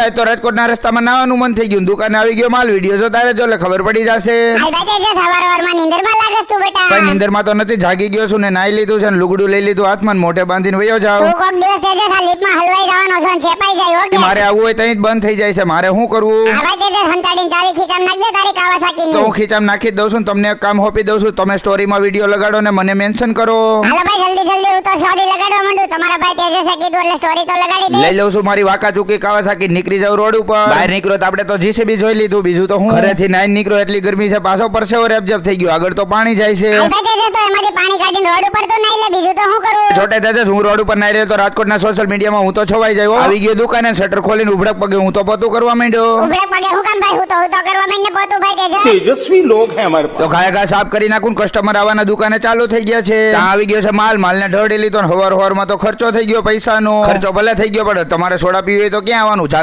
આજ તો રાજકોટના રસ્તામાં નાવાનું મન થઈ ગયું, દુકાને આવી ગયો માલ, વિડીયો જોતા રહેજો એટલે ખબર પડી જશે. કઈ નીંદરમાં તો નથી, જાગી ગયો છું ને નાઈ લીધું છે ને લુગડું લઈ લીધું હાથમાં, મોઢે બાંધીને વયો જાવ. મારે આવવું હોય ત્યાં જ બંધ થઈ જાય છે, મારે શું કરવું? તો હું ખીચામ નાખી જ દઉં છું, તમને એક કામ સોંપી દઉં છું, તમે સ્ટોરીમાં વિડીયો લગાડો ને મને મેન્શન કરો. લઈ લઉં છું મારી વાકાચૂકી કાવાસાકી, નીકળી જાવ રોડ ઉપર. બહાર નીકળો તો આપણે તો જીસીબી જોઈ લીધું, બીજું તો હું ઘરેથી નાઈ નીકળો એટલી ગરમી છે, પાછો પરસેવો રેપઝેપ થઈ ગયો, આગળ તો પાણી જાય છે. છોટે દાદા હું રોડ ઉપર નાઈ રહ્યો તો રાજકોટના સોશિયલ મીડિયામાં હું તો છવાઈ જાય. આવી ગયો દુકાને, શટર ખોલીને ઉભડક પગે હું તો પોતું કરવા માંડ્યો. तेजस्वी लोग हैं हमारे તો ઘાય ઘા સાફ કરી નાખું, કસ્ટમર આવવાના દુકાને ચાલુ થઈ ગયા છે. ત્યાં આવી ગયો છે માલ, માલને ઢળી લીધો, હવાર હવારમાં તો ખર્ચો થઈ ગયો, પૈસાનો ખર્ચો ભલે થઈ ગયો, પણ તમારે સોડા પીવી હોય તો ક્યાં આવવાનું?